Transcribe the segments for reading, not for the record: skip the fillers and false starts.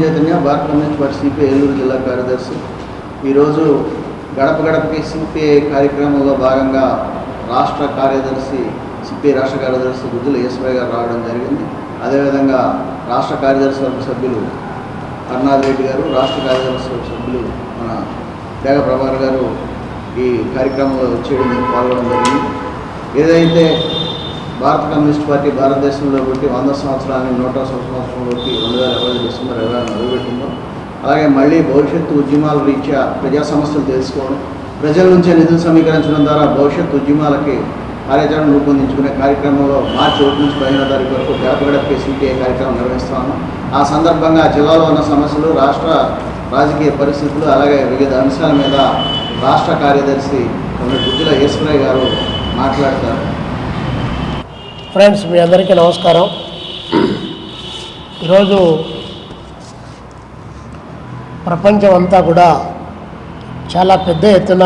చైతన్య భారత communist party CPI Eluru జిల్లా కార్యదర్శి. ఈరోజు గడప గడపకి సిపిఐ కార్యక్రమంలో భాగంగా రాష్ట్ర కార్యదర్శి సిపిఐ రాష్ట్ర కార్యదర్శి గుజ్జుల యేసుబాయ్ గారు రావడం జరిగింది. అదేవిధంగా రాష్ట్ర కార్యదర్శి వర్గ సభ్యులు కరుణాథ్ రెడ్డి గారు, రాష్ట్ర కార్యదర్శి వర్గ సభ్యులు మన డేగ ప్రభాకర్ గారు ఈ కార్యక్రమంలో చేయడం పాల్గొనడం జరిగింది. ఏదైతే భారత కమ్యూనిస్ట్ పార్టీ భారతదేశంలో బట్టి 100 సంవత్సరాలని 100వ సంవత్సరంలోకి 2020 డిసెంబర్ 20 మొదలుపెట్టిందో, అలాగే మళ్ళీ భవిష్యత్తు ఉద్యమాల రీత్యా ప్రజా సమస్యలు తెలుసుకోవడం, ప్రజల నుంచే నిధులు సమీకరించడం ద్వారా భవిష్యత్తు ఉద్యమాలకి కార్యాచరణ రూపొందించుకునే కార్యక్రమంలో మార్చి 1 నుంచి 15వ తారీఖు వరకు గడప గడపకి సిపిఐ కార్యక్రమం నిర్వహిస్తాము. ఆ సందర్భంగా జిల్లాలో ఉన్న సమస్యలు, రాష్ట్ర రాజకీయ పరిస్థితులు, అలాగే వివిధ అంశాల మీద రాష్ట్ర కార్యదర్శి గుజ్జుల యేసుబాయ్ గారు మాట్లాడతారు. ఫ్రెండ్స్, మీ అందరికీ నమస్కారం. ఈరోజు ప్రపంచం అంతా కూడా చాలా పెద్ద ఎత్తున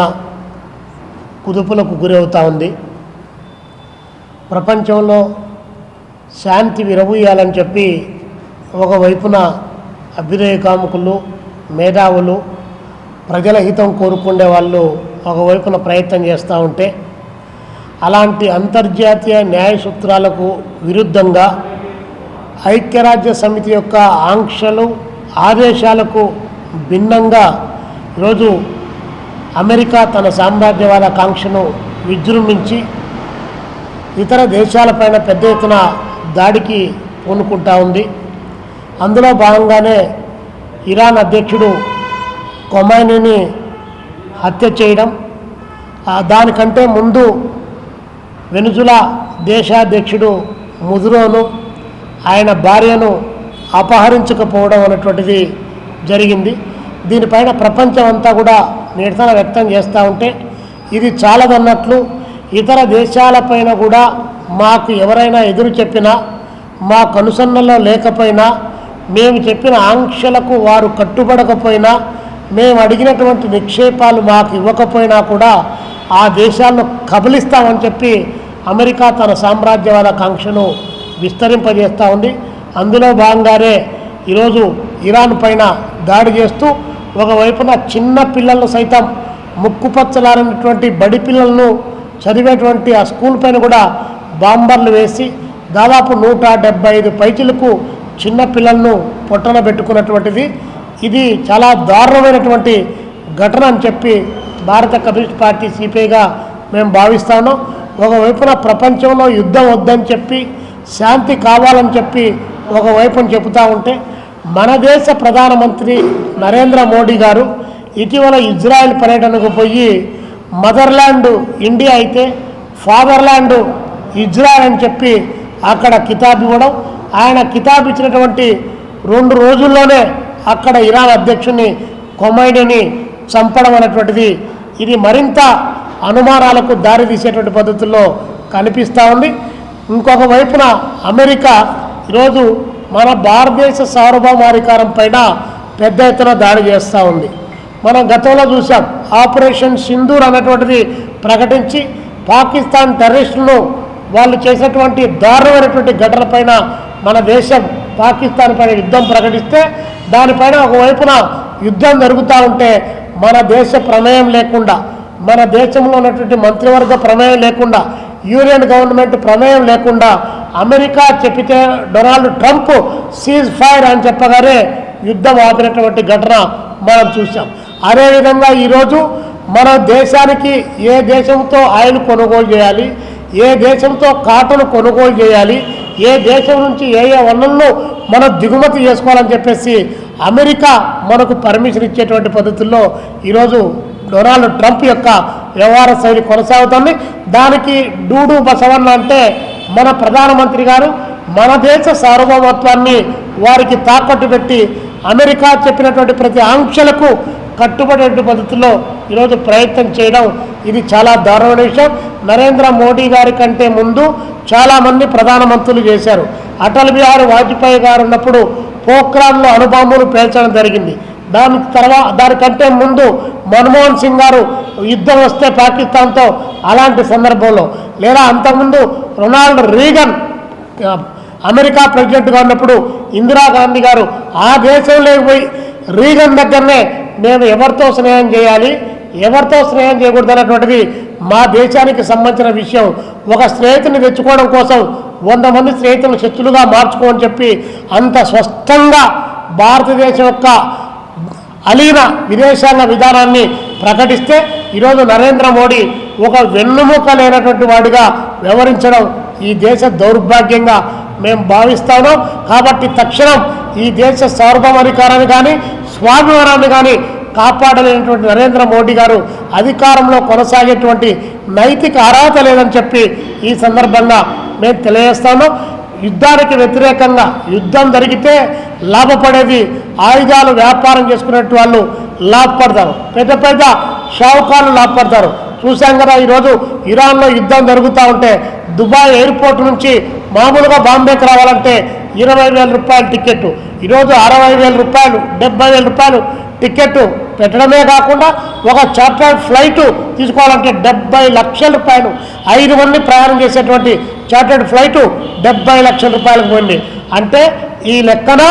కుదుపులకు గురవుతూ ఉంది. ప్రపంచంలో శాంతి విరబూయాలని చెప్పి ఒకవైపున అభ్యుదయ కాముకులు, మేధావులు, ప్రజల హితం కోరుకునే వాళ్ళు ఒకవైపున ప్రయత్నం చేస్తూ ఉంటే, అలాంటి అంతర్జాతీయ న్యాయ సూత్రాలకు విరుద్ధంగా ఐక్యరాజ్య సమితి యొక్క ఆంక్షలు, ఆదేశాలకు భిన్నంగా ఈరోజు అమెరికా తన సామ్రాజ్యవాద కాంక్షను విజృంభించి ఇతర దేశాలపైన పెద్ద ఎత్తున దాడికి పూనుకుంటా ఉంది. అందులో భాగంగానే ఇరాన్ అధ్యక్షుడు ఖొమైనీని హత్య చేయడం, దానికంటే ముందు వెనుజులా దేశాధ్యక్షుడు ముదురోను ఆయన భార్యను అపహరించకపోవడం అనేటువంటిది జరిగింది. దీనిపైన ప్రపంచం అంతా కూడా నిరసన వ్యక్తం చేస్తూ ఉంటే, ఇది చాలదన్నట్లు ఇతర దేశాలపైన కూడా మాకు ఎవరైనా ఎదురు చెప్పినా, మా కనుసన్నల్లో లేకపోయినా, మేము చెప్పిన ఆంక్షలకు వారు కట్టుబడకపోయినా, మేము అడిగినటువంటి నిక్షేపాలు మాకు ఇవ్వకపోయినా కూడా ఆ దేశాలను కబలిస్తామని చెప్పి అమెరికా తన సామ్రాజ్యవాద కాంక్షను విస్తరింపజేస్తూ ఉంది. అందులో భాగంగానే ఈరోజు ఇరాన్ పైన దాడి చేస్తూ ఒకవైపున చిన్న పిల్లలను సైతం ముక్కుపచ్చలారనటువంటి బడి పిల్లలను చదివేటువంటి ఆ స్కూల్ పైన కూడా బాంబర్లు వేసి దాదాపు 175 పైచిలకు చిన్న పిల్లలను పొట్టన పెట్టుకున్నటువంటిది. ఇది చాలా దారుణమైనటువంటి ఘటన అని చెప్పి భారత కమ్యూనిస్ట్ పార్టీ సిపిఐగా మేము భావిస్తాను. ఒకవైపున ప్రపంచంలో యుద్ధం వద్దని చెప్పి, శాంతి కావాలని చెప్పి ఒకవైపున చెబుతూ ఉంటే, మన దేశ ప్రధానమంత్రి నరేంద్ర మోడీ గారు ఇటీవల ఇజ్రాయెల్ పర్యటనకు పోయి మదర్ల్యాండ్ ఇండియా అయితే ఫాదర్ల్యాండ్ ఇజ్రాయెల్ అని చెప్పి అక్కడ కితాబ్ ఇవ్వడం, ఆయన కితాబ్ ఇచ్చినటువంటి 2 రోజుల్లోనే అక్కడ ఇరాన్ అధ్యక్షుని ఖొమైనీని చంపడం అనేటువంటిది ఇది మరింత అనుమానాలకు దారితీసేటువంటి పద్ధతుల్లో కనిపిస్తూ ఉంది. ఇంకొక వైపున అమెరికా ఈరోజు మన భారతదేశ సార్వభౌమాధికారం పైన పెద్ద ఎత్తున దాడి చేస్తూ ఉంది. మనం గతంలో చూసాం, ఆపరేషన్ సింధూర్ అనేటువంటిది ప్రకటించి పాకిస్తాన్ టెర్రరిస్టులను వాళ్ళు చేసినటువంటి దారుణమైనటువంటి ఘటనపైన మన దేశం పాకిస్తాన్ పైన యుద్ధం ప్రకటిస్తే, దానిపైన ఒకవైపున యుద్ధం జరుగుతూ ఉంటే మన దేశ ప్రమేయం లేకుండా, మన దేశంలో ఉన్నటువంటి మంత్రివర్గ ప్రమేయం లేకుండా, యూనియన్ గవర్నమెంట్ ప్రమేయం లేకుండా అమెరికా చెప్పితే డొనాల్డ్ ట్రంప్ సీజ్ ఫైర్ అని చెప్పగానే యుద్ధం ఆపినటువంటి ఘటన మనం చూసాం. అదేవిధంగా ఈరోజు మన దేశానికి ఏ దేశంతో ఆయిల్ కొనుగోలు చేయాలి, ఏ దేశంతో కాటన్ కొనుగోలు చేయాలి, ఏ దేశం నుంచి ఏ వనరులను మనం దిగుమతి చేసుకోవాలని చెప్పేసి అమెరికా మనకు పర్మిషన్ ఇచ్చేటువంటి పద్ధతుల్లో ఈరోజు డొనాల్డ్ ట్రంప్ యొక్క వ్యవహార శైలి కొనసాగుతుంది. దానికి డూడు బసవన్న అంటే మన ప్రధానమంత్రి గారు మన దేశ సార్వభౌమత్వాన్ని వారికి తాకట్టు పెట్టి అమెరికా చెప్పినటువంటి ప్రతి ఆంక్షలకు కట్టుబడే పద్ధతిలో ఈరోజు ప్రయత్నం చేయడం ఇది చాలా దారుణమైన విషయం. నరేంద్ర మోడీ గారి కంటే ముందు చాలామంది ప్రధానమంత్రులు చేశారు. అటల్ బిహారీ వాజ్పేయి గారు ఉన్నప్పుడు పోఖ్రాన్లో అణుబాంబులు పేల్చడం జరిగింది. దానికంటే ముందు మన్మోహన్ సింగ్ గారు యుద్ధం వస్తే పాకిస్తాన్తో అలాంటి సందర్భంలో, లేదా అంతకుముందు రొనాల్డ్ రీగన్ అమెరికా ప్రెసిడెంట్గా ఉన్నప్పుడు ఇందిరాగాంధీ గారు ఆ దేశంలోకి పోయి రీగన్ దగ్గరనే మేము ఎవరితో స్నేహం చేయాలి, ఎవరితో స్నేహం చేయకూడదు అన్నటువంటిది మా దేశానికి సంబంధించిన విషయం. ఒక స్నేహితుని తెచ్చుకోవడం కోసం 100 మంది స్నేహితులను శత్రులుగా మార్చుకోమని చెప్పి అంత స్పష్టంగా భారతదేశం యొక్క అలీన విదేశాంగ విధానాన్ని ప్రకటిస్తే ఈరోజు నరేంద్ర మోడీ ఒక వెన్నుముక లేనటువంటి వాడిగా వ్యవహరించడం ఈ దేశ దౌర్భాగ్యంగా మేము భావిస్తాను. కాబట్టి తక్షణం ఈ దేశ సార్వభౌమాధికారాన్ని కానీ స్వాభిమానాన్ని కానీ కాపాడలేనటువంటి నరేంద్ర మోడీ గారు అధికారంలో కొనసాగేటువంటి నైతిక అర్హత లేదని చెప్పి ఈ సందర్భంగా మేము తెలియజేస్తాము. యుద్ధానికి వ్యతిరేకంగా, యుద్ధం జరిగితే లాభపడేది ఆయుధాలు వ్యాపారం చేసుకునేట్టు వాళ్ళు లాభపడతారు, పెద్ద పెద్ద షావుకారులు లాభపడతారు. చూసాం కదా, ఈరోజు ఇరాన్లో యుద్ధం జరుగుతూ ఉంటే దుబాయ్ ఎయిర్పోర్ట్ నుంచి మామూలుగా బాంబేకి రావాలంటే 20,000 రూపాయల టికెట్, ఈరోజు 60,000 రూపాయలు, 70,000 రూపాయలు టికెట్ పెట్టడమే కాకుండా ఒక చార్టర్డ్ ఫ్లైట్ తీసుకోవాలంటే 70 లక్షల రూపాయలు, 5 మంది ప్రయాణం చేసేటువంటి చార్టర్డ్ ఫ్లైటు 70 లక్షల రూపాయలకు పోయింది. అంటే ఈ లెక్కన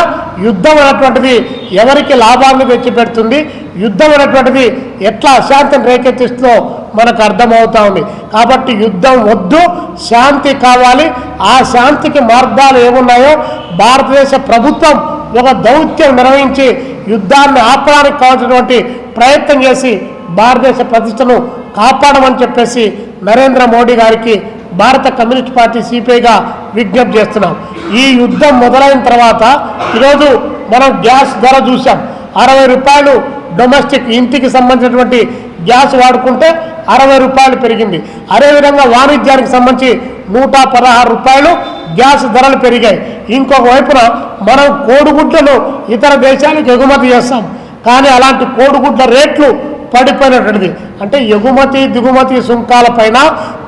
యుద్ధం అనేటువంటిది ఎవరికి లాభాలను తెచ్చిపెడుతుంది, యుద్ధం అనేటువంటిది ఎట్లా అశాంతిని రేకెత్తిస్తుందో మనకు అర్థమవుతా ఉంది. కాబట్టి యుద్ధం వద్దు, శాంతి కావాలి. ఆ శాంతికి మార్గాలు ఏమున్నాయో భారతదేశ ప్రభుత్వం ఒక దౌత్యం నిర్వహించి యుద్ధాన్ని ఆపడానికి కావాల్సినటువంటి ప్రయత్నం చేసి భారతదేశ ప్రతిష్టను కాపాడమని చెప్పేసి నరేంద్ర మోడీ గారికి భారత కమ్యూనిస్ట్ పార్టీ సిపిఐగా విజ్ఞప్తి చేస్తున్నాం. ఈ యుద్ధం మొదలైన తర్వాత ఈరోజు మనం గ్యాస్ ధర చూసాం, 60 రూపాయలు డొమెస్టిక్ ఇంటికి సంబంధించినటువంటి గ్యాస్ వాడుకుంటే 60 రూపాయలు పెరిగింది. అదేవిధంగా వాణిజ్యానికి సంబంధించి 116 రూపాయలు గ్యాస్ ధరలు పెరిగాయి. ఇంకొక వైపున మనం కోడిగుడ్లను ఇతర దేశాలకు ఎగుమతి చేస్తాం, కానీ అలాంటి కోడిగుడ్ల రేట్లు పడిపోయినటువంటిది. అంటే ఎగుమతి దిగుమతి సుంకాలపైన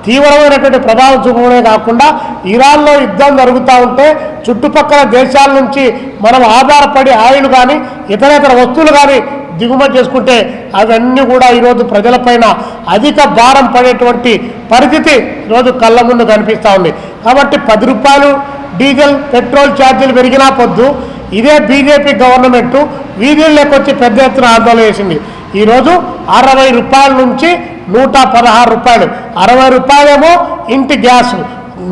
తీవ్రమైనటువంటి ప్రభావం చూపడమే కాకుండా ఇరాన్లో యుద్ధం జరుగుతూ ఉంటే చుట్టుపక్కల దేశాల నుంచి మనం ఆధారపడి ఆయిల్ కానీ ఇతరేతర వస్తువులు కానీ దిగుమతి చేసుకుంటే అవన్నీ కూడా ఈరోజు ప్రజలపైన అధిక భారం పడేటువంటి పరిస్థితి ఈరోజు కళ్ళ ముందు కనిపిస్తూ ఉంది. కాబట్టి 10 రూపాయలు డీజిల్ పెట్రోల్ ఛార్జీలు పెరిగినా పొద్దు ఇదే బీజేపీ గవర్నమెంట్ వీధుల్లోకి వచ్చి పెద్ద ఎత్తున ఆందోళన చేసింది. ఈరోజు 60 రూపాయల నుంచి 116 రూపాయలు, 60 రూపాయలేమో ఇంటి గ్యాసు,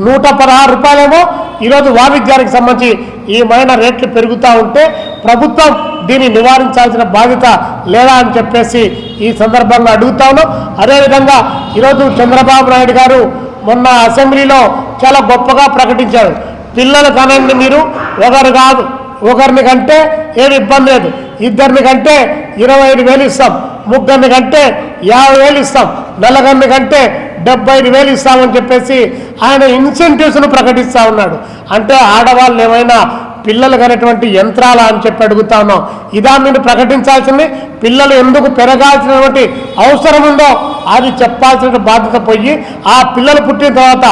116 రూపాయలేమో ఈరోజు వాణిజ్యానికి సంబంధించి ఈ రేట్లు పెరుగుతూ ఉంటే ప్రభుత్వం దీన్ని నివారించాల్సిన బాధ్యత లేదా అని చెప్పేసి ఈ సందర్భంగా అడుగుతా ఉన్నాం. అదేవిధంగా ఈరోజు చంద్రబాబు నాయుడు గారు మొన్న అసెంబ్లీలో చాలా గొప్పగా ప్రకటించారు, పిల్లలు కనండి మీరు, ఒకరు కాదు, ఒకరిని కంటే ఏమి ఇబ్బంది లేదు, ఇద్దరిని కంటే 25,000 ఇస్తాం, ముగ్గురిని కంటే 50,000 ఇస్తాం, నలుగురిని కంటే 75,000 ఇస్తామని చెప్పేసి ఆయన ఇన్సెంటివ్స్ను ప్రకటిస్తూ ఉన్నాడు. అంటే ఆడవాళ్ళు ఏమైనా పిల్లలు కనేటువంటి యంత్రాలా అని చెప్పి అడుగుతా ఉన్నాం. ఇదా మీరు ప్రకటించాల్సింది? పిల్లలు ఎందుకు పెరగాల్సినటువంటి అవసరం ఉందో అది చెప్పాల్సిన బాధ్యత పోయి ఆ పిల్లలు పుట్టిన తర్వాత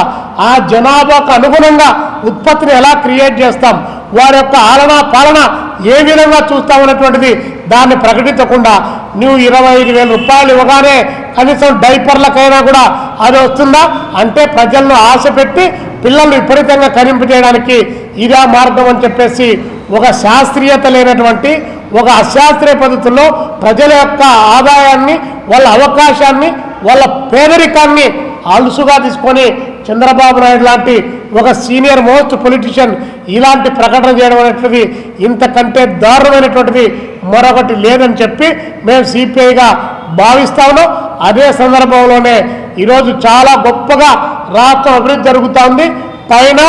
ఆ జనాభాకు అనుగుణంగా ఉత్పత్తిని ఎలా క్రియేట్ చేస్తాం, వారి యొక్క ఆలనా పాలన ఏ విధంగా చూస్తామన్నటువంటిది దాన్ని ప్రకటించకుండా నువ్వు 25,000 రూపాయలు ఇవ్వగానే కనీసం డైపర్లకైనా కూడా అది వస్తుందా అంటే ప్రజలను ఆశ పెట్టి పిల్లల్ని విపరీతంగా కనింపజేయడానికి ఇదే మార్గం అని చెప్పేసి ఒక శాస్త్రీయత లేనటువంటి ఒక అశాస్త్రీయ పద్ధతుల్లో ప్రజల యొక్క ఆదాయాన్ని, వాళ్ళ అవకాశాన్ని, వాళ్ళ పేదరికాన్ని అలుసుగా తీసుకొని చంద్రబాబు నాయుడు లాంటి ఒక సీనియర్ మోస్ట్ పొలిటీషియన్ ఇలాంటి ప్రకటన చేయడం అనేటువంటిది ఇంతకంటే దారుణమైనటువంటిది మరొకటి లేదని చెప్పి మేము సిపిఐగా భావిస్తా ఉన్నాం. అదే సందర్భంలోనే ఈరోజు చాలా గొప్పగా రాష్ట్రం అభివృద్ధి జరుగుతూ ఉంది. పైన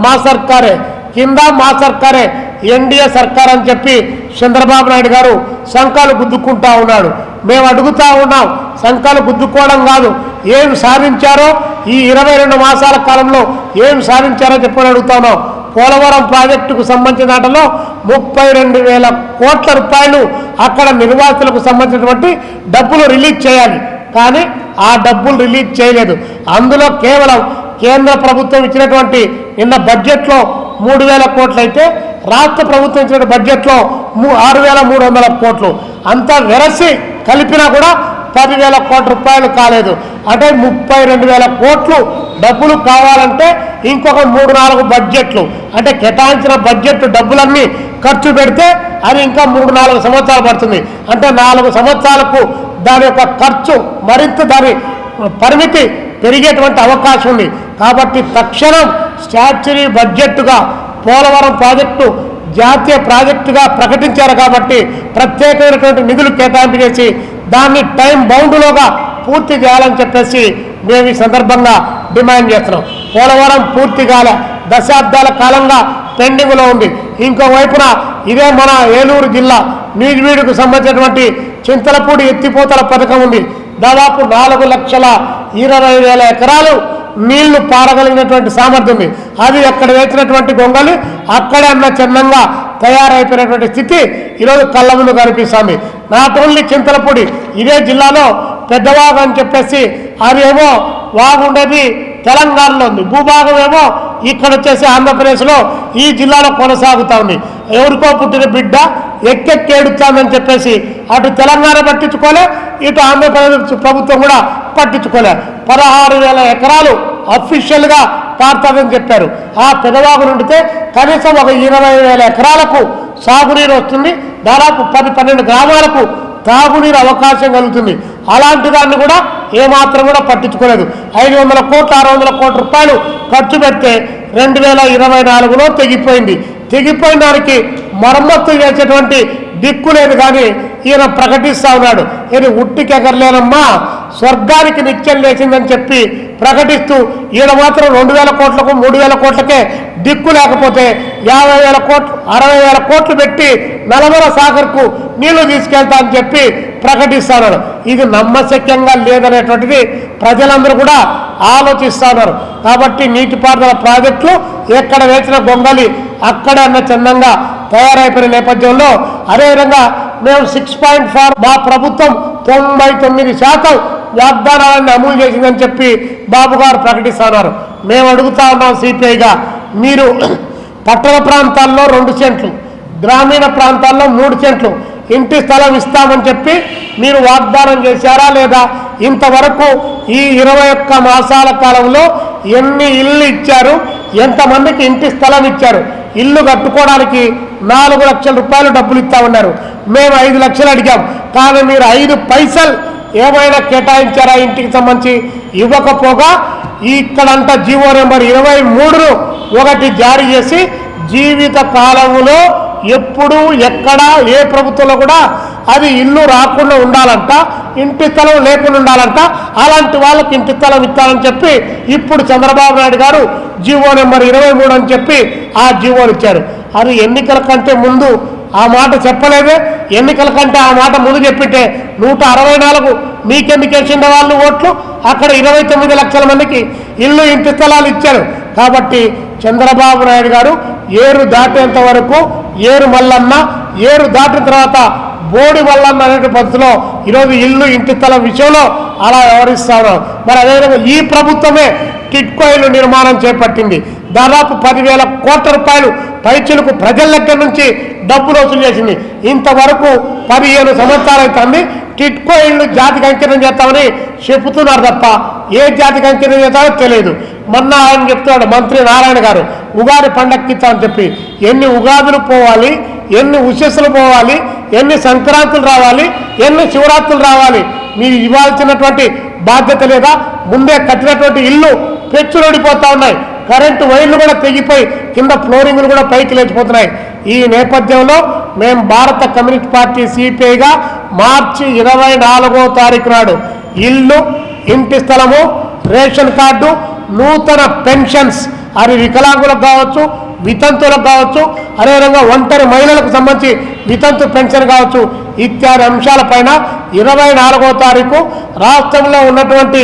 మా సర్కారే, కింద మా సర్కారే, ఎన్డీఏ సర్కార్ అని చెప్పి చంద్రబాబు నాయుడు గారు శంఖాలు గుద్దుకుంటా ఉన్నాడు. మేము అడుగుతా ఉన్నాం, శంఖాలు గుద్దుకోవడం కాదు, ఏం సాధించారో ఈ 22 మాసాల కాలంలో ఏం సాధించారో చెప్పని అడుగుతా ఉన్నాం. పోలవరం ప్రాజెక్టుకు సంబంధించిన దాంట్లో 32,000 కోట్ల రూపాయలు అక్కడ నిర్వాసితులకు సంబంధించినటువంటి డబ్బులు రిలీజ్ చేయాలి, కానీ ఆ డబ్బులు రిలీజ్ చేయలేదు. అందులో కేవలం కేంద్ర ప్రభుత్వం ఇచ్చినటువంటి నిన్న బడ్జెట్లో 3,000 కోట్లు అయితే రాష్ట్ర ప్రభుత్వం ఇచ్చిన బడ్జెట్లో 6,300 కోట్లు అంతా వెరసి కలిపినా కూడా 10,000 కోట్ల రూపాయలు కాలేదు. అంటే 32,000 కోట్లు డబ్బులు కావాలంటే ఇంకొక 3-4 బడ్జెట్లు, అంటే కేటాయించిన బడ్జెట్ డబ్బులన్నీ ఖర్చు పెడితే అది ఇంకా 3-4 సంవత్సరాలు పడుతుంది. అంటే 4 సంవత్సరాలకు దాని యొక్క ఖర్చు మరింత దాని పరిమితి పెరిగేటువంటి అవకాశం ఉంది. కాబట్టి తక్షణం స్టాట్యూరీ బడ్జెట్గా పోలవరం ప్రాజెక్టు జాతీయ ప్రాజెక్టుగా ప్రకటించారు. కాబట్టి ప్రత్యేకమైనటువంటి నిధులు కేటాయింపు చేసి దాన్ని టైం బౌండ్లోగా పూర్తి చేయాలని చెప్పేసి మేము ఈ సందర్భంగా డిమాండ్ చేస్తున్నాం. పోలవరం పూర్తి కాలే, దశాబ్దాల కాలంగా పెండింగ్లో ఉంది. ఇంకోవైపున ఇదే మన ఏలూరు జిల్లా నూజివీడుకు సంబంధించినటువంటి చింతలపూడి ఎత్తిపోతల పథకం ఉంది. దాదాపు 4,20,000 ఎకరాలు నీళ్లు పారగలిగినటువంటి సామర్థ్యం ఉంది. అది అక్కడ వేసినటువంటి గొంగలి అక్కడే అన్న చిన్నంగా తయారైపోయినటువంటి స్థితి ఈరోజు కళ్ళ ముందు కనిపిస్తుంది. నాట్ ఓన్లీ చింతలపూడి, ఇదే జిల్లాలో పెద్దవాగు అని చెప్పేసి అది ఏమో వాగు ఉండేది తెలంగాణలో ఉంది, భూభాగం ఏమో ఇక్కడ వచ్చేసి ఆంధ్రప్రదేశ్లో ఈ జిల్లాలో కొనసాగుతూ ఉంది. ఎవరికో పుట్టిన బిడ్డ ఎక్కెక్కేడుచాందని చెప్పేసి అటు తెలంగాణ పట్టించుకోలే, ఇటు ఆంధ్రప్రదేశ్ ప్రభుత్వం కూడా పట్టించుకోలే. 16,000 ఎకరాలు అఫీషియల్గా పారుతుందని చెప్పారు. ఆ పెదవాగు నుండితే కనీసం ఒక 20,000 ఎకరాలకు సాగునీరు వస్తుంది. దాదాపు 10-12 గ్రామాలకు తాగునీరు అవకాశం కలుగుతుంది. అలాంటి దాన్ని కూడా ఏమాత్రం కూడా పట్టించుకోలేదు. 500 కోట్లు 600 కోట్ల రూపాయలు ఖర్చు పెడితే 2024లో తెగిపోయింది. తెగిపోయిన దానికి మరమ్మత్తు చేసేటువంటి దిక్కు లేదు. కానీ ఈయన ప్రకటిస్తూ ఉన్నాడు, ఇది ఉట్టికెగరలేనమ్మా స్వర్గానికి నిత్యం లేచిందని చెప్పి ప్రకటిస్తూ ఈయన మాత్రం 2,000 కోట్లకు 3,000 కోట్లకే దిక్కు లేకపోతే 50,000 కోట్లు 60,000 కోట్లు పెట్టి నలమల సాగర్కు నీళ్లు తీసుకెళ్తా అని చెప్పి ప్రకటిస్తున్నారు. ఇది నమ్మశక్యంగా లేదనేటువంటిది ప్రజలందరూ కూడా ఆలోచిస్తూ ఉన్నారు. కాబట్టి నీటిపారుదల ప్రాజెక్టులు ఎక్కడ వేసిన గొంగలి అక్కడే అన్న చందంగా తయారైపోయిన నేపథ్యంలో అదేవిధంగా మేము 6.4 మా ప్రభుత్వం 99% వాగ్దానాలను అమలు చేసిందని చెప్పి బాబు గారు ప్రకటిస్తున్నారు. మేము అడుగుతా ఉన్నాం సిపిఐగా, మీరు పట్టణ ప్రాంతాల్లో 2 సెంట్లు, గ్రామీణ ప్రాంతాల్లో 3 సెంట్లు ఇంటి స్థలం ఇస్తామని చెప్పి మీరు వాగ్దానం చేశారా లేదా? ఇంతవరకు ఈ 21 మాసాల కాలంలో ఎన్ని ఇళ్ళు ఇచ్చారు? ఎంతమందికి ఇంటి స్థలం ఇచ్చారు? ఇల్లు కట్టుకోవడానికి 4 లక్షల రూపాయలు డబ్బులు ఇస్తా ఉన్నారు. మేము 5 లక్షలు అడిగాం, కానీ మీరు 5 పైసలు ఏమైనా కేటాయించారా ఇంటికి సంబంధించి? ఇవ్వకపోగా ఇక్కడంట జీవో నెంబర్ 23ను ఒకటి జారీ చేసి జీవిత కాలంలో ఎప్పుడు ఎక్కడ ఏ ప్రభుత్వంలో కూడా అది ఇల్లు రాకుండా ఉండాలంట, ఇంటి స్థలం లేకుండా ఉండాలంట. అలాంటి వాళ్ళకి ఇంటి స్థలం ఇస్తానని చెప్పి ఇప్పుడు చంద్రబాబు నాయుడు గారు జీవో నెంబర్ 23 అని చెప్పి ఆ జీవోలు ఇచ్చారు. అది ఎన్నికల కంటే ముందు ఆ మాట చెప్పలేదే. ఎన్నికల కంటే ఆ మాట ముందు చెప్పితే 164 మీకెందుకు వేసిండే వాళ్ళు ఓట్లు? అక్కడ 29 లక్షల మందికి ఇల్లు ఇంటి స్థలాలు ఇచ్చారు. కాబట్టి చంద్రబాబు నాయుడు గారు ఏరు దాటేంత వరకు ఏరు మల్లన్న, ఏరు దాటిన తర్వాత బోడి మల్లన్న అనే పద్ధతిలో ఈరోజు ఇల్లు ఇంటి స్థలం విషయంలో అలా వ్యవహరిస్తా ఉన్నారు. మరి అదేవిధంగా ఈ ప్రభుత్వమే టిట్కో ఇల్లు నిర్మాణం చేపట్టింది. దాదాపు 10,000 కోట్ల రూపాయలు పైచులకు ప్రజల దగ్గర నుంచి డబ్బులు వసూలు చేసింది. ఇంతవరకు 15 సంవత్సరాలు అవుతుంది. టిట్కో ఇళ్ళు జాతికి అంకితం చేస్తామని చెబుతున్నారు తప్ప ఏ జాతికి అంకితం చేస్తామో తెలియదు. మొన్న ఆయన చెప్తున్నాడు మంత్రి నారాయణ గారు, ఉగాది పండగకి ఇస్తామని చెప్పి. ఎన్ని ఉగాదులు పోవాలి, ఎన్ని ఉషస్సులు పోవాలి, ఎన్ని సంక్రాంతులు రావాలి, ఎన్ని శివరాత్రులు రావాలి? మీరు ఇవ్వాల్సినటువంటి బాధ్యత లేదా? ముందే కట్టినటువంటి ఇల్లు పెచ్చులడిపోతూ ఉన్నాయి. కరెంటు వైర్లు కూడా తెగిపోయి కింద ఫ్లోరింగ్లు కూడా పైకి లేచిపోతున్నాయి. ఈ నేపథ్యంలో మేము భారత కమ్యూనిస్ట్ పార్టీ సిపిఐగా మార్చి 24వ తారీఖు నాడు ఇల్లు, ఇంటి స్థలము, రేషన్ కార్డు, నూతన పెన్షన్స్, అది వికలాంగులకు కావచ్చు, వితంతులకు కావచ్చు, అదేవిధంగా ఒంటరి మహిళలకు సంబంధించి వితంతు పెన్షన్ కావచ్చు, ఇత్యాది అంశాలపైన 24వ తారీఖు రాష్ట్రంలో ఉన్నటువంటి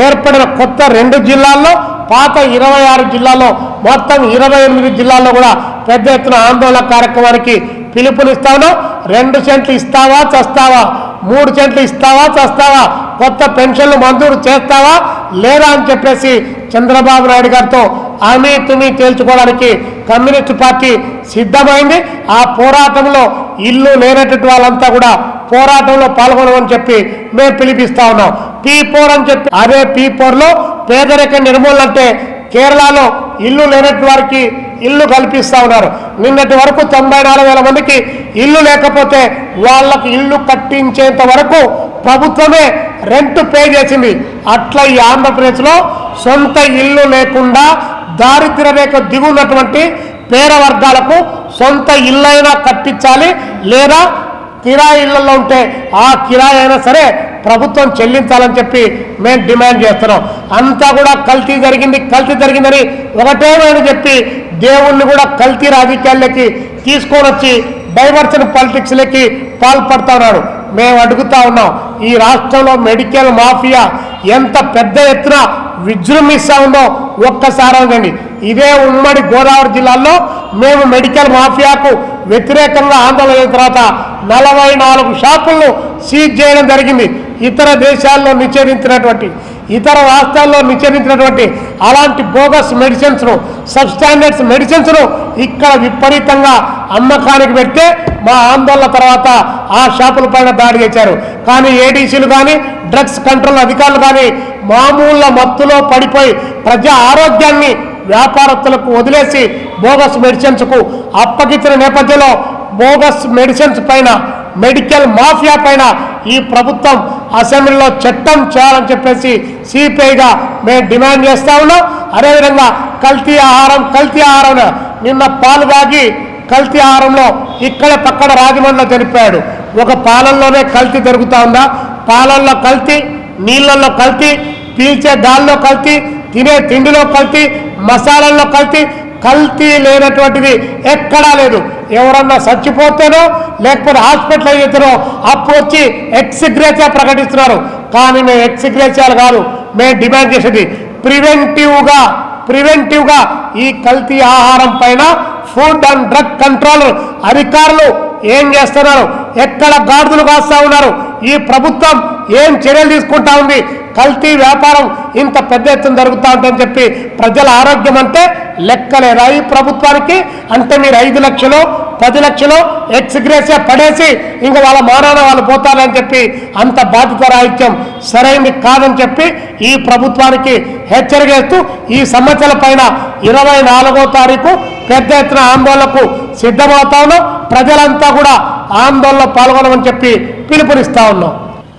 ఏర్పడిన కొత్త 2 జిల్లాల్లో, పాత 26 జిల్లాల్లో, మొత్తం 28 జిల్లాల్లో కూడా పెద్ద ఎత్తున ఆందోళన కార్యక్రమానికి పిలుపునిస్తాను. 2 సెంట్లు ఇస్తావా చస్తావా? 3 సెంట్లు ఇస్తావా చస్తావా, కొత్త పెన్షన్లు మంజూరు చేస్తావా లేదా అని చెప్పేసి చంద్రబాబు నాయుడు గారితో ఆమె తుమి తేల్చుకోవడానికి కమ్యూనిస్ట్ పార్టీ సిద్ధమైంది. ఆ పోరాటంలో ఇల్లు లేనటువంటి వాళ్ళంతా కూడా పోరాటంలో పాల్గొనమని చెప్పి మేము పిలిపిస్తా ఉన్నాం. P4 అని చెప్పి, అదే P4లో పేదరిక నిర్మూలన అంటే కేరళలో ఇల్లు లేనటువంటి వారికి ఇల్లు కల్పిస్తూ ఉన్నారు. నిన్నటి వరకు 94,000 మందికి ఇల్లు లేకపోతే వాళ్ళకి ఇల్లు కట్టించేంత వరకు ప్రభుత్వమే రెంట్ పే చేసింది. అట్లా ఈ ఆంధ్రప్రదేశ్లో సొంత ఇల్లు లేకుండా దారిద్ర్య రేఖ దిగున్నటువంటి పేద వర్గాలకు సొంత ఇల్లైనా కట్టించాలి, లేదా కిరాయి ఇళ్లలో ఉంటే ఆ కిరాయి అయినా సరే ప్రభుత్వం చెల్లించాలని చెప్పి మేము డిమాండ్ చేస్తున్నాం. అంతా కూడా కల్తీ జరిగిందని ఒకటేమైనా చెప్పి దేవుణ్ణి కూడా కల్తీ రాజకీయాల్లోకి తీసుకొని వచ్చి డైవర్షన్ పాలిటిక్స్లకి పాల్పడతా ఉన్నాడు. మేము అడుగుతా ఉన్నాం, ఈ రాష్ట్రంలో మెడికల్ మాఫియా ఎంత పెద్ద ఎత్తున విజృంభిస్తూ ఉందో ఒక్కసారి అనండి. ఇదే ఉమ్మడి గోదావరి జిల్లాలో మేము మెడికల్ మాఫియాకు వ్యతిరేకంగా ఆందోళన చేసిన తర్వాత 44 షాపులను సీజ్ చేయడం జరిగింది. ఇతర దేశాల్లో నిషేధించినటువంటి, ఇతర రాష్ట్రాల్లో నిషేధించినటువంటి అలాంటి బోగస్ మెడిసిన్స్ను, సబ్స్టాండర్డ్స్ మెడిసిన్స్ను ఇక్కడ విపరీతంగా అమ్మకానికి పెడితే మా ఆందోళన తర్వాత ఆ షాపుల పైన దాడి చేశారు. కానీ ఏడీసీలు కానీ డ్రగ్స్ కంట్రోల్ అధికారులు కానీ మామూలు మత్తులో పడిపోయి ప్రజా ఆరోగ్యాన్ని వ్యాపారస్తులకు వదిలేసి బోగస్ మెడిసిన్స్కు అప్పగించిన నేపథ్యంలో బోగస్ మెడిసిన్స్ పైన, మెడికల్ మాఫియా పైన ఈ ప్రభుత్వం అసెంబ్లీలో చట్టం చేయాలని చెప్పేసి సిపిఐగా మేము డిమాండ్ చేస్తా ఉన్నాం. అదేవిధంగా కల్తీ ఆహారం నిన్న పాలు తాగి కల్తీ ఆహారంలో ఇక్కడ పక్కన రాజమండ్రిలో చనిపోయాడు. ఒక పాలల్లోనే కల్తీ జరుగుతూ ఉందా? పాలల్లో కల్తీ, నీళ్ళల్లో కల్తీ, పీల్చే గాల్లో కల్తీ, తినే తిండిలో కల్తీ, మసాలాల్లో కల్తీ లేనటువంటిది ఎక్కడా లేదు. ఎవరన్నా చచ్చిపోతేనో లేకపోతే హాస్పిటల్ అయితేనో అప్పుడు వచ్చి ఎక్స్గ్రేసియా ప్రకటిస్తున్నారు. కానీ మేము ఎక్స్గ్రేసియాలు కాదు, మేము డిమాండ్ చేసేది ప్రివెంటివ్గా ఈ కల్తీ ఆహారం పైన ఫుడ్ అండ్ డ్రగ్ కంట్రోల్ అధికారులు ఏం చేస్తున్నారు, ఎక్కడ గాడిదలు కాస్తా ఉన్నారు, ఈ ప్రభుత్వం ఏం చర్యలు తీసుకుంటా ఉంది, కల్తీ వ్యాపారం ఇంత పెద్ద ఎత్తున జరుగుతూ ఉంటుందని చెప్పి ప్రజల ఆరోగ్యం అంటే లెక్కలేదా ఈ ప్రభుత్వానికి? అంటే మీరు 5 లక్షలు 10 లక్షలు ఎక్స్గ్రేసియా పడేసి ఇంకా వాళ్ళ మానాన వాళ్ళు పోతారని చెప్పి అంత బాధ్యత రాహిత్యం సరైనది కాదని చెప్పి ఈ ప్రభుత్వానికి హెచ్చరికేస్తూ ఈ సమస్యల పైన 24వ తారీఖు పెద్ద ఎత్తున ఆందోళనకు సిద్ధమవుతా ఉన్నాం. ప్రజలంతా కూడా ఆందోళనలో పాల్గొనమని చెప్పి పిలుపునిస్తా ఉన్నాం.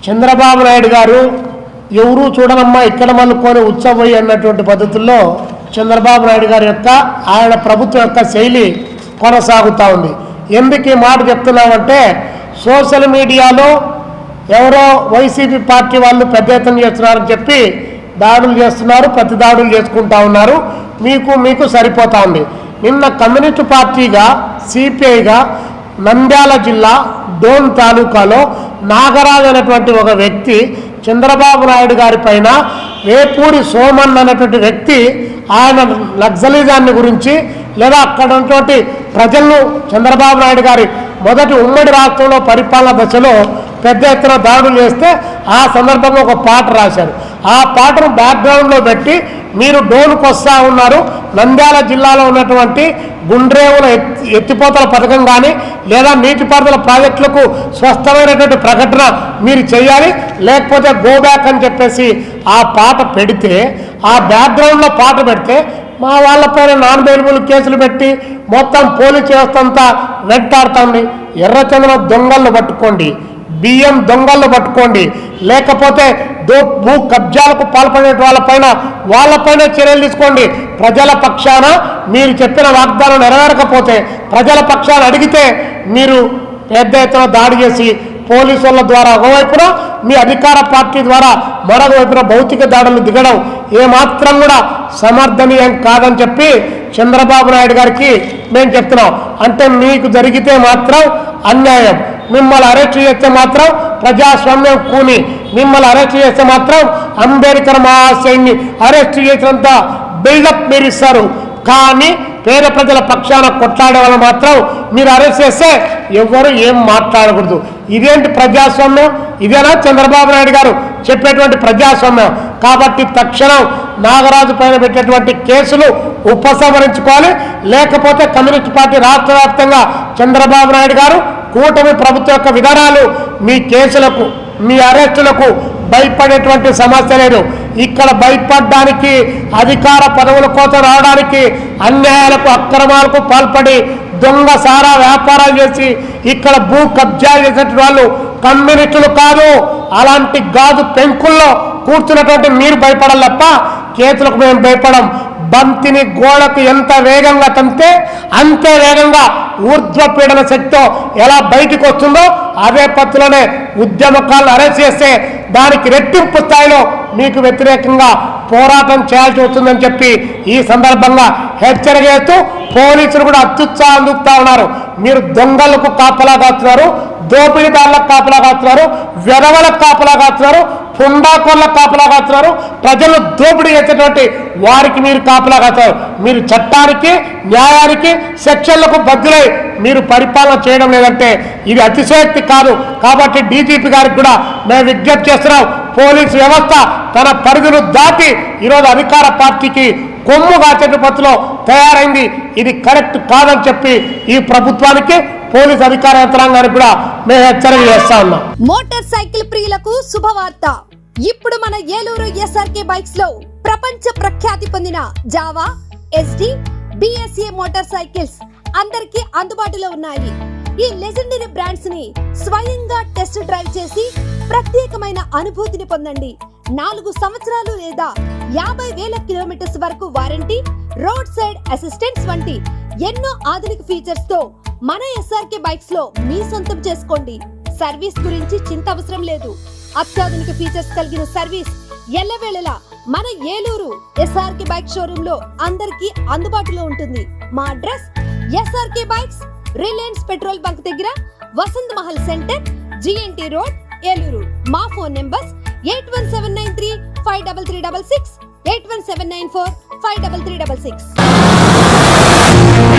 చంద్రబాబు నాయుడు గారు ఎవరూ చూడనమ్మా ఇక్కడ మళ్ళుకొని ఉత్సవయ్యి అన్నటువంటి పద్ధతుల్లో చంద్రబాబు నాయుడు గారి యొక్క ఆయన ప్రభుత్వం యొక్క శైలి కొనసాగుతూ ఉంది. ఎందుకు ఈ మాట చెప్తున్నామంటే సోషల్ మీడియాలో ఎవరో వైసీపీ పార్టీ వాళ్ళు పెద్ద ఎత్తున చేస్తున్నారని చెప్పి దాడులు చేస్తున్నారు, ప్రతి దాడులు చేసుకుంటా ఉన్నారు. మీకు సరిపోతా ఉంది. నిన్న కమ్యూనిస్ట్ పార్టీగా సిపిఐగా నంద్యాల జిల్లా డోన్ తాలూకాలో నాగరాజు అనేటువంటి ఒక వ్యక్తి చంద్రబాబు నాయుడు గారి పైన వేపూరి సోమన్ అనేటువంటి వ్యక్తి ఆయన నక్సలిజాన్ని గురించి లేదా అక్కడ ఉన్నటువంటి ప్రజలను చంద్రబాబు నాయుడు గారి మొదటి ఉమ్మడి రాష్ట్రంలో పరిపాలన దశలో పెద్ద ఎత్తున దాడులు చేస్తే ఆ సందర్భంగా ఒక పాట రాశారు. ఆ పాటను బ్యాక్గ్రౌండ్లో పెట్టి మీరు డోన్కి వస్తూ ఉన్నారు, నంద్యాల జిల్లాలో ఉన్నటువంటి గుండ్రేవుల ఎత్తిపోతల పథకం కానీ లేదా నీటిపారుదల ప్రాజెక్టులకు స్వస్థమైనటువంటి ప్రకటన మీరు చేయాలి, లేకపోతే గో బ్యాక్ అని చెప్పేసి ఆ పాట పెడితే, ఆ బ్యాక్గ్రౌండ్లో పాట పెడితే మా వాళ్ళపైన నాన్ బెయిలబుల్ కేసులు పెట్టి మొత్తం పోలీస్ వ్యవస్థ అంతా వెంటాడుతుంది. ఎర్రచందనం దొంగలను పట్టుకోండి, బియ్యం దొంగలను పట్టుకోండి, లేకపోతే భూ కబ్జాలకు పాల్పడే వాళ్ళపైన చర్యలు తీసుకోండి. ప్రజల పక్షాన మీరు చెప్పిన వాగ్దానం నెరవేరకపోతే, ప్రజల పక్షాన అడిగితే మీరు పెద్ద ఎత్తున దాడి చేసి పోలీసుల ద్వారా ఒకవైపున మీ అధికార పార్టీ ద్వారా మరొక వైపున భౌతిక దాడులు దిగడం ఏమాత్రం కూడా సమర్థనీయం కాదని చెప్పి చంద్రబాబు నాయుడు గారికి మేము చెప్తున్నాం. అంటే మీకు జరిగితే మాత్రం అన్యాయం, మిమ్మల్ని అరెస్ట్ చేస్తే మాత్రం ప్రజాస్వామ్యం కూని, మిమ్మల్ని అరెస్ట్ చేస్తే మాత్రం అంబేద్కర్ మహాశయుని అరెస్ట్ చేసినంత బిల్డప్ మీరు ఇస్తారు. కానీ పేద ప్రజల పక్షాన కొట్లాడే వాళ్ళు మాత్రం మీరు అరెస్ట్ చేస్తే ఎవరు ఏం మాట్లాడకూడదు. ఇదేంటి ప్రజాస్వామ్యం? ఇదేనా చంద్రబాబు నాయుడు గారు చెప్పేటువంటి ప్రజాస్వామ్యం? కాబట్టి తక్షణం నాగరాజు పైన పెట్టేటువంటి కేసులు ఉపసంహరించుకోవాలి. లేకపోతే కమ్యూనిస్ట్ పార్టీ రాష్ట్ర వ్యాప్తంగా చంద్రబాబు నాయుడు గారు కూటమి ప్రభుత్వం యొక్క విధానాలు మీ కేసులకు మీ అరెస్టులకు భయపడేటువంటి సమస్య లేదు. ఇక్కడ భయపడడానికి అధికార పదవుల కోసం రావడానికి అన్యాయాలకు అక్రమాలకు పాల్పడి దొంగ సారా వ్యాపారాలు చేసి ఇక్కడ భూ కబ్జా చేసేటువంటి వాళ్ళు కమ్యూనిస్టులు కాదు. అలాంటి గాజు పెంకుల్లో కూర్చున్నటువంటి మీరు భయపడాలి తప్ప కేసులకు మేము భయపడం. బంతిని గోడకు ఎంత వేగంగా తంతే అంతే వేగంగా ఊర్ధ్వపీడన శక్తితో ఎలా బయటికి వస్తుందో అదే పత్తులోనే ఉద్యమకాలను అరెస్ట్ చేస్తే దానికి రెట్టింపు స్థాయిలో మీకు వ్యతిరేకంగా పోరాటం చేయాల్సి వస్తుందని చెప్పి ఈ సందర్భంగా హెచ్చరిక చేస్తూ పోలీసులు కూడా అత్యుత్సాహం చూపుతా ఉన్నారు. మీరు దొంగలకు కాపలా కాస్తున్నారు, దోపిడీదారులకు కాపలా కాస్తున్నారు, వెధవలకు కాపలా కాస్తున్నారు, పుండాకోళ్ళకు కాపలా కాస్తున్నారు, ప్రజలు దోపిడీ చేసేటువంటి వారికి మీరు కాపలా కాస్తారు. మీరు చట్టానికి న్యాయానికి సెక్షన్లకు బద్దులై మీరు పరిపాలన చేయడం లేదంటే ఇది అతిశయోక్తి కాదు. కాబట్టి డీజీపీ గారికి కూడా మేము విజ్ఞప్తి చేస్తున్నాం, పోలీసు వ్యవస్థ తన పరిధులు దాటి ఈరోజు అధికార పార్టీకి కొమ్ము కాచేట పత్తులో తయారైంది. ఇది కరెక్ట్ కాదని చెప్పి ఈ ప్రభుత్వానికి పోలీసు అధికార యంత్రాంగానికి కూడా మేము హెచ్చరిక చేస్తా ఉన్నాం. మోటార్ సైకిల్ ప్రియులకు శుభవార్త. ఇప్పుడు మన ఏలూరు ఎస్ఆర్కే బైక్స్ లో ప్రపంచ ప్రఖ్యాతి పొందిన Java, SD, BSA motor cycles అందరికీ అందుబాటులో ఉన్నాయి. ఈ లెజెండరీ బ్రాండ్స్ ని స్వయంగా టెస్ట్ డ్రైవ్ చేసి ప్రత్యేకమైన అనుభూతిని పొందండి. 4 సంవత్సరాలు లేదా 50,000 కిలోమీటర్స్ వరకు వారంటీ, రోడ్ సైడ్ అసిస్టెంట్స్ వంటి ఎన్నో ఆధునిక ఫీచర్స్ తో మన ఎస్ఆర్కే బైక్స్ లో మీ సొంతం చేసుకోండి. సర్వీస్ గురించి చింత అవసరం లేదు. అత్యాధునిక ఫీచర్స్ కలిగిన సర్వీస్ ఎల్లవేళలా మన ఏలూరు ఎస్ఆర్కే బైక్ షోరూమ్ లో అందరికీ అందుబాటులో ఉంటుంది. మా address SRK bikes, Reliance petrol bunk దగ్గర, Vasant Mahal centre, GNT road, Eluru. మా ఫోన్ నెంబర్స్ 8179353366, 8179453366.